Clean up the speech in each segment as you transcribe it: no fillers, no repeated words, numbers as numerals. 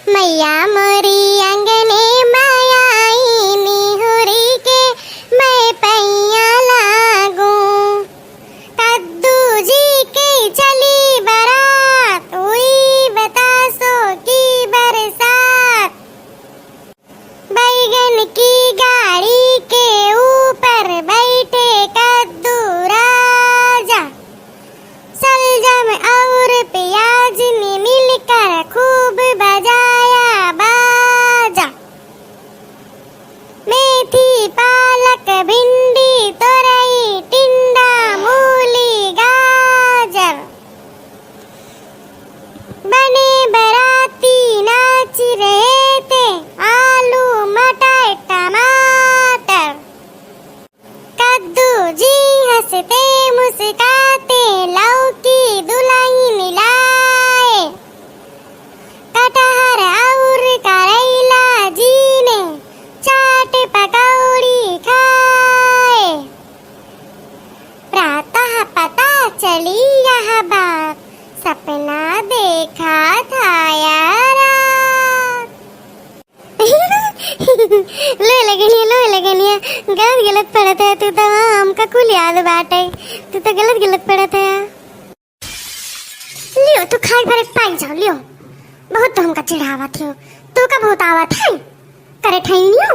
मैया मोरी अंगने माया आई निहुरी के मैं पैया लागू। कद्दू जी के चली बारात हुई बतासों की बरसात। बैगन की गाड़ी के ऊपर बैठे कद्दू राजा। सलजम और प्याज ने मिलकर खूब बजाया बाजा। मेथी पालक भिंडी तोरई टिंडा मूली गाजर। बने बराती नाच रहे थे आलू मटर टमाटर। कद्दू जी हंसते मुस्काते लौकी दुल्हन लाए। कटहर और करेला जी ने चाट पकौड़ी खाए। प्रातः पता चली यह बात सपना देखा था यार। लो लगनिया गलत पड़त है तू तो हमका कुल याद बाटे। तू तो गलत पड़त है। लियो तू खाए भरे पाई जाओ लियो। बहुत तो हमका चिढ़ावत हो तू का बहुत आवत है करे ठैनियो।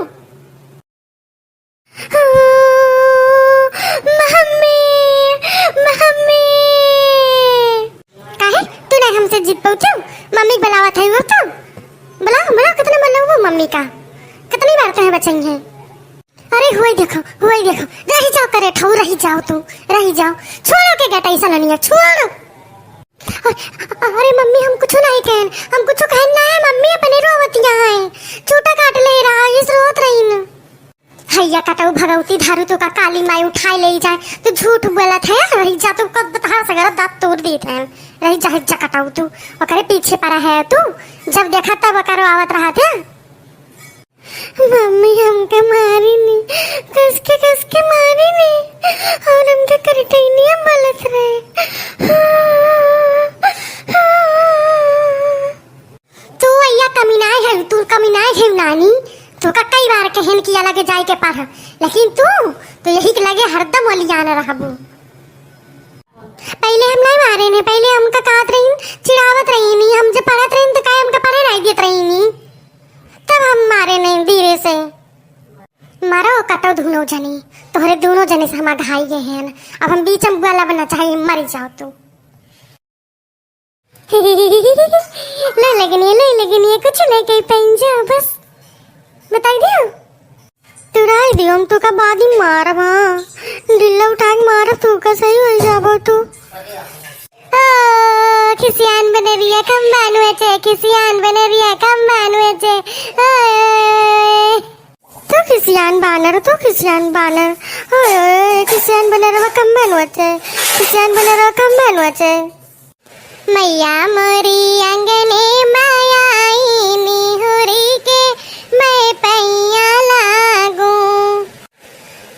मम्मी काहे तू नहीं हमसे जिद पहुंचो। मम्मी बुलावत है वो तो बुलाओ कितने बोलो वो मम्मी का कितनी बार कहे बचेंगे हैं। अरे हुई देखो रही जाओ करे ठौ रही जाओ तू रही जाओ। छोड़ो के गटाई सलनिया छोड़ो। अरे मम्मी हम कुछ नहीं कहन हम कुछ कहन ना है। मम्मी अपने रोवतिया है छोटा काट ले रहा इस रोत रही न। हैया कटाऊ भगवती धारू तो का काली माई उठाई ले जाए तो झूठ बोलत है। रही जा तू कब बता सगर दांत तोड़ देत है। रही जा कटाऊ तू ओकरे पीछे पड़ा है तू जब देखा तब करो आवत रहा था। मम्मी हमके मारी नहीं कस के मारी नहीं और हमके करते ही नहीं बोलत रहे। तू अय्या कमीनाय है नानी। तू का कई बार कहन किया लगे जाए के पढ़ लेकिन तू तो यही के लगे हरदम वलियान रहबू। पहले हम नहीं मारे ने पहले हमका काट रही चिढ़ावत रही नहीं। हम जब पढ़त रही तो काय हमका पढ़े नहीं देत रही नहीं तब हम मारे नहीं धीरे से। मारो कटो दोनों जनी तोहरे दोनों जने से हम घाई गए हैं। अब हम बीच में वाला बना चाहिए मर जाओ तू। ले लगनी कुछ नहीं कहीं पहन जाओ बस बताई दियो। तू राय दियो हम तो का बाद ही मारबा दिल्ला उठा के मार तू का सही हो जाबो तू। खिसियान बने रिया कम बानुए चे खिसियान बने रिया कम बानुए चे। तो खिसियान बानर खिसियान बने रवा कम बानुए चे खिसियान बने रवा कम बानुए चे। मैया मोरी अंगने माया आई निहुरी के मैं पैया लागू।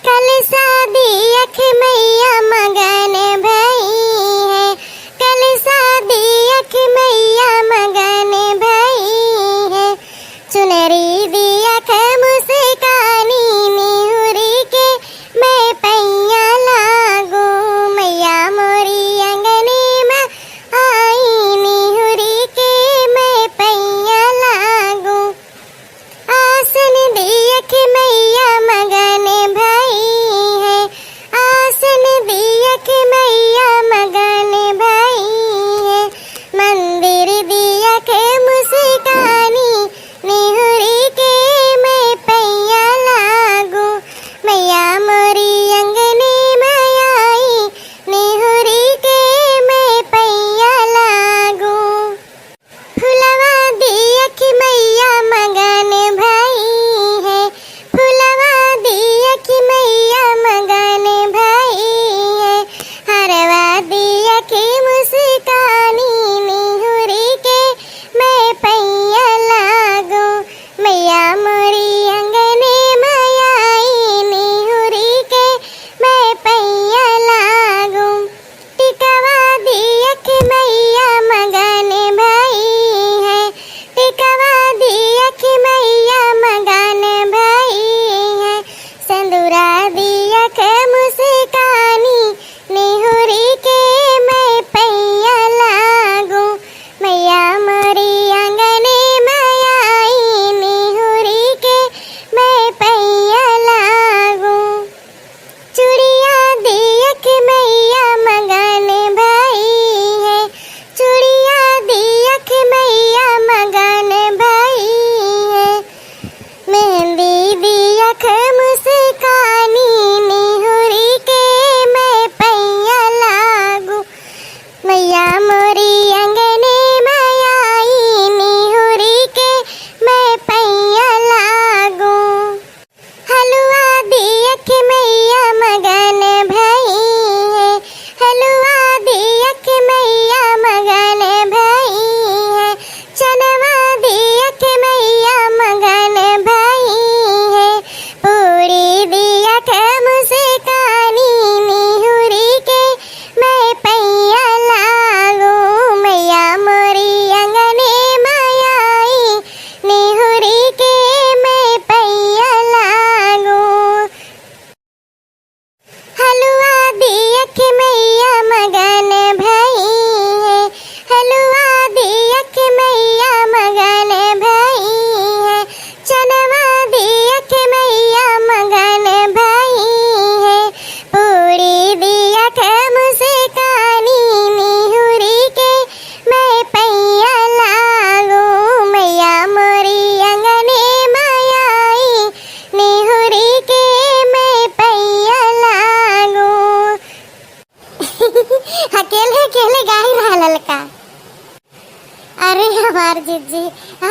कल शादी अख मैया मगन भई है। कल शादी अख मैया मगन भई है। चुनरी दी अख मुस्कानी निहुरी के मैं पैया लागू। मैया मोरी अंगने में आई निहुरी के मैं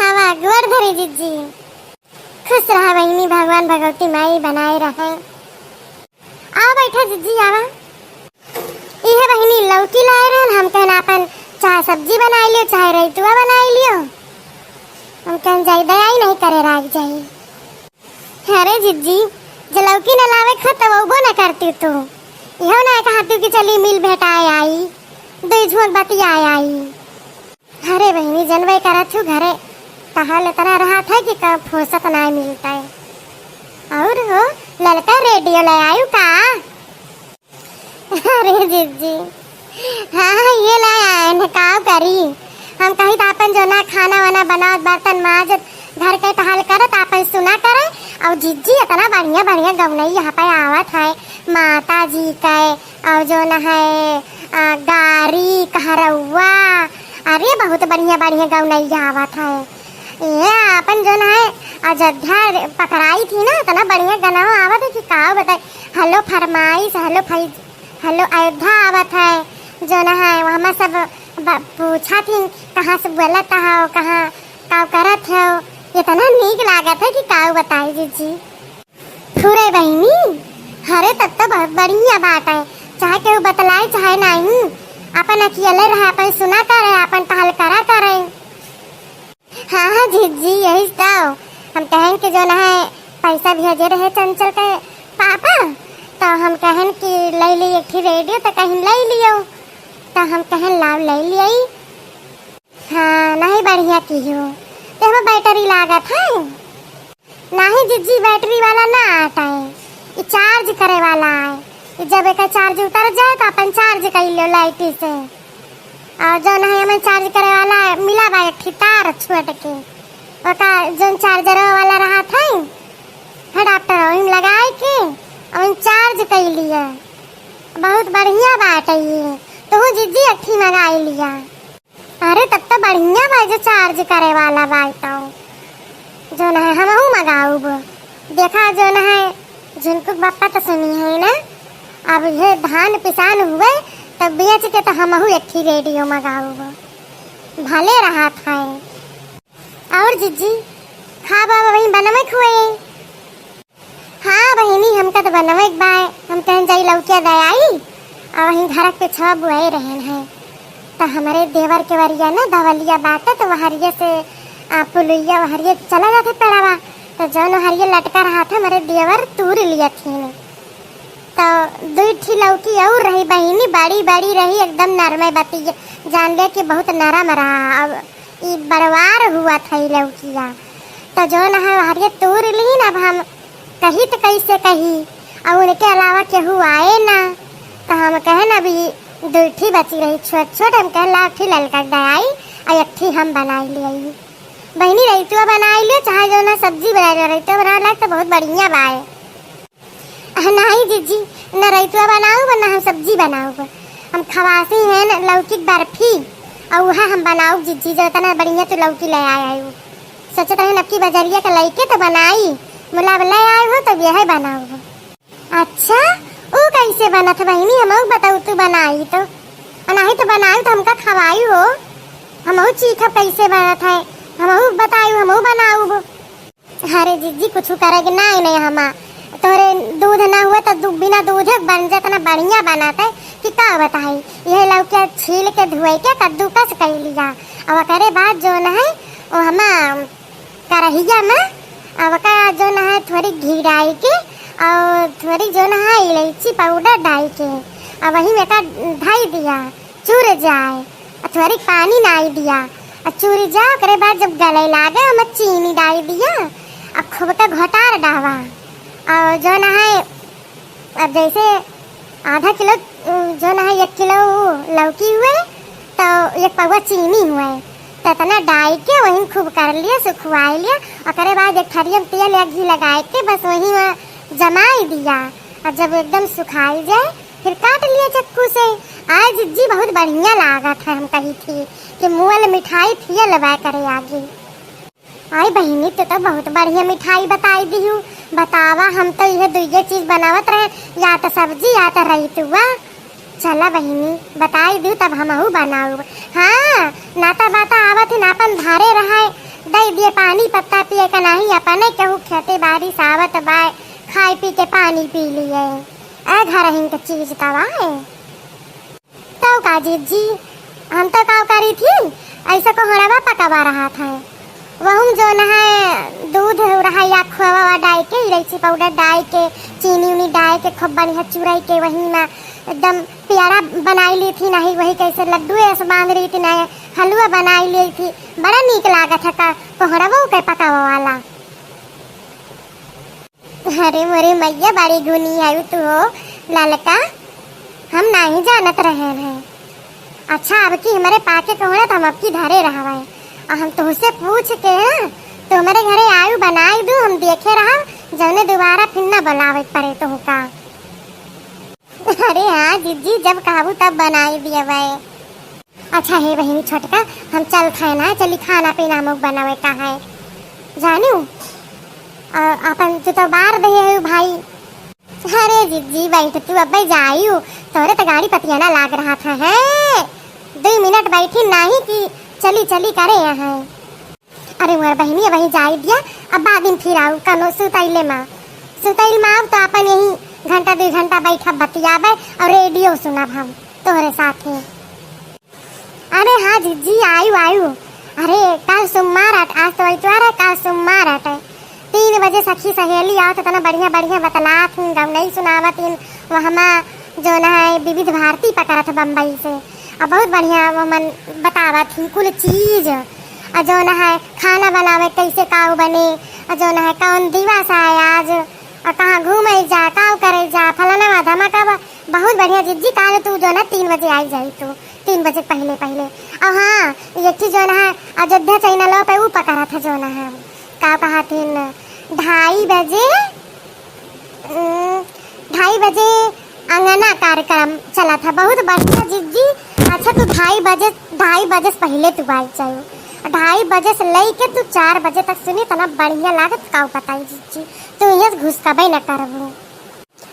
रहा गोड़ धरी जिज्जी। खुश रहा बहनी, भगवान भगवती माई बनाए रहे। आओ बैठा जिज्जी आवा। यह बहनी लौकी लाए रहे, हम कहना अपन चाहे सब्जी बनाई लियो चाहे रैतुआ बनाई लियो, हम कहन जाई दया ही नहीं करे राग जाई। अरे जिज्जी जो लौकी न लावे खत तब वो न करती तू, यहो ना कहा तू कि चली मिल भेटाए आई, दो झोंक बतियाए आई। अरे बहनी जनवे करत हूँ घरे कहा ले तना रहा था कि कब फुर्सत ना मिलता है। और हो ललका रेडियो ले आयु का? अरे जिज्जी हाँ ये ले आए न का करी, हम कही तो अपन जो ना खाना वाना बनावत बर्तन माजत घर के टहल करत अपन सुना करे। और जिज्जी इतना बढ़िया बढ़िया गवनई यहाँ पे आवत है माता जी के, और जो न है गारी कहरौआ, अरे बहुत बढ़िया बढ़िया गवनई आवत है। ये अपन जो न है अयोध्या पकड़ाई थी ना, इतना बढ़िया गाना आवत है कि का बताए। हेलो फरमाइश, हेलो अयोध्या आवत है जो न है, वहाँ सब पूछा थी कहाँ से बोलत हो, कहाँ का करत हो, इतना नीक लागत है कि का बताई जीजी। फुरे बहनी हरे तब तो बहुत बढ़िया बात है, चाहे केहू बतलाए चाहे नहीं, अपन अकेले रहे अपन सुना करे अपन टहल करा करे। हाँ जीजी यही तो हम कहें कि जो न है पैसा भेजे रहे चंचल के पापा, तो हम कहें कि ले ली एक रेडियो, तो कहीं ले लियो, तो हम कहें लाव ले लिये। हाँ नहीं बढ़िया की हो, तो हमें बैटरी लागत है नहीं जिज्जी, बैटरी वाला ना आता है, ये चार्ज करे वाला है। जब एक चार्ज उतर जाए तो अपन चार्ज कर लो लाइट से, और जो नहीं हमें चार्ज करे वाला मिला बा एक तार छोट के, ओका जो चार्जर वाला रहा था अडाप्टर वहीं लगाए के और चार्ज कर लिया। बहुत बढ़िया बात है ये, तो जिज्जी अट्ठी मंगा लिया। अरे तब तो बढ़िया भाई जो चार्ज करे वाला भाई, तो जो न है हम मंगाऊ देखा जो न है जिनको बापा तो सुनी है ना, अब ये धान पिसान हुए तब बेच के तो हम एक रेडियो मंगाऊ भले रहा था। और जिज्जी खा बाबा वहीं बनवे खुए? हाँ बहनी हमका तो बनवे एक बाय, हम कहीं जाई लौकिया दयाई और वहीं घर पे छह बुआई रहन है, तो हमारे देवर के वरिया ना दवलिया बात है, तो वहरिया से पुलिया वहरिया चला जाते पड़ावा, तो जो हरिया लटका रहा था हमारे देवर तूर लिया थी, तो दो ठी लौकी और रही बहनी बड़ी बड़ी रही एकदम नरमे बती, जान लिया कि बहुत नरम रहा। अब ये बरवार हुआ था ये लौकिया, तो जो न है हरिया तूर ली ना, अब हम कही तो कैसे कही, और उनके अलावा केहू आए ना, तो हम कहे ना अभी दो ठी बची रही छोट छोट, हम कहे ला ठी ललका दयाई और एक ठी हम बनाई लिये। बहनी रैतुआ बनाई लियो चाहे जो ना सब्जी बना लियो, रैतुआ बना लग तो बहुत बढ़िया बाए। नहीं जीजी न रैतुआ बनाऊ वरना हम सब्जी बनाऊ, हम खवासी हैं न लौकी बर्फी और वह हम बनाऊ जीजी, जो इतना बढ़िया तो लौकी ले आए हो, सोचे तो नक्की बजरिया का लैके तो बनाई मुलाब ले आए हो, तो यह बनाऊ। अच्छा वो कैसे बना था बहनी, हम बताऊ तू बनाई तो, नहीं तो बनाऊ तो हमका खवाई हो, हम चीखा कैसे बना था, हम बताऊ हम बनाऊ। अरे जीजी कुछ करेगी नहीं हम तोरे दूध ना हुआ तो बिना दूध बन जाता ना बढ़िया बनाता है कि का बताई। यह लौकी छील के धोए के कद्दूकस कर लिया, और करे बाद जो न है वो हम करहिया में अब का जो न है थोड़ी घी डाल के और थोड़ी जो न है इलायची पाउडर डाल के और वही में का ढाई दिया चूर जाए, और थोड़ी पानी डाल दिया और चूर जाओ, करे बाद जब गले लागे हम चीनी डाल दिया और खूब का घोटार डावा, और जो न है अब जैसे आधा किलो जो न है 1 किलो लौकी हुए तो 1 पौवा चीनी हुए, तो इतना डाल के वहीं खूब कर लिया सुखवा लिया, और करे बाद एक थरिया में तेल या घी लगाए के बस वहीं जमाई दिया, और जब एकदम सुखाई जाए फिर काट लिया चक्कू से। आज जी बहुत बढ़िया लागत है, हम कही थी कि मुँह मिठाई थी लगा करे आगे। आई बहनी तो बहुत बढ़िया मिठाई बताई दी हूँ, बतावा हम तो यह दुइये चीज बनावत रहे, या तो सब्जी या तो रैतुआ। चला बहनी बताई दू तब हम बनाऊ। हाँ नाता बाता आवत ना अपन धारे रहा दे दिए पानी पत्ता पिए का नहीं अपने केहू खेते बारिश आवत बाय खाए पी के पानी पी लिए ए घर हिंग के चीज तवा है तो का जी हम तो काव करी थी ऐसा को हड़वा पकावा रहा था वह जो न है दूध रहा या खोवा डाल के इलायची पाउडर डाल के चीनी उनी डाल के खूब बढ़िया चुराई के वही ना एकदम प्यारा बनाई ली थी नहीं वही कैसे लड्डू ऐसे बांध रही थी ना हलवा बनाई ली थी बड़ा नीक लागत है का कोहड़वा के पकावा वाला। अरे मोरे मैया बड़ी गुनी है तू हो ललका हम नहीं जानत रहे हैं। अच्छा अब की हमारे पाके कोहड़ा तो हम अब की धरे रहा है हम तुमसे पूछ के तो हमारे घरे आयु बनाई दू हम देखे रहा जौने दोबारा फिर न बुलावे पड़े तो का। अरे हाँ जीजी जब कहबू तब बनाई दिए भाई। अच्छा हे बहनी छोटका हम चल थे ना चली खाना पीना मुख बनावे का है जानू अपन तो बार दे है भाई। अरे जीजी बैठ तू अब जायू तोरे तो गाड़ी पतियाना लाग रहा था है 2 मिनट बैठी नहीं कि चली चली करे यहाँ। अरे मोर बहनी वही जाई दिया अब बाद दिन फिर आऊ कनो सुतैले माँ तो अपन यही घंटा 2 घंटा बैठा बतियाबे और रेडियो सुनब हम तोहरे साथे। अरे हाँ जीजी आयु अरे कल सोमवार आज तो इतवार है कल सोमवार है 3 बजे सखी सहेली आओ तो तना बढ़िया बतलात गम नहीं सुनावत वहाँ जो न है विविध भारती पकड़ा था बम्बई से और बहुत बढ़िया वो मन बतावा थी कुल चीज और जो न है खाना बनावे कैसे काऊ बने और जो न है कौन दिवस है आज और कहाँ घूमे जा काऊ करे जा फलाना धमाका बहुत बढ़िया जिज्जी काल तू जो ना 3 बजे आई जाई तू 3 बजे पहले और हाँ ये चीज जो न है अयोध्या चैनल पे वो पकड़ा था जो न है का कहा थी 2:30 बजे अंगना कार्यक्रम चला था बहुत बढ़िया जिज्जी। अच्छा तू 2:30 बजे पहले तू आई चाहिए 2:30 बजे से लेके तू 4 बजे तक सुनी तना बढ़िया लागत काऊ बताई जीजी तू यहाँ घुस कबे न करबू।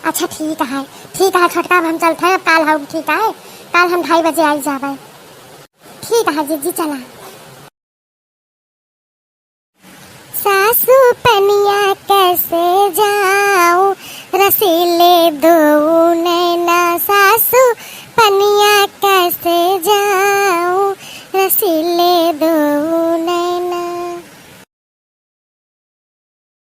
अच्छा ठीक है छोटका हम चलते हैं काल हम ठीक है काल हम 2:30 बजे आई जावे ठीक है जीजी चला। सासू पनिया कैसे जाऊं रसीले दून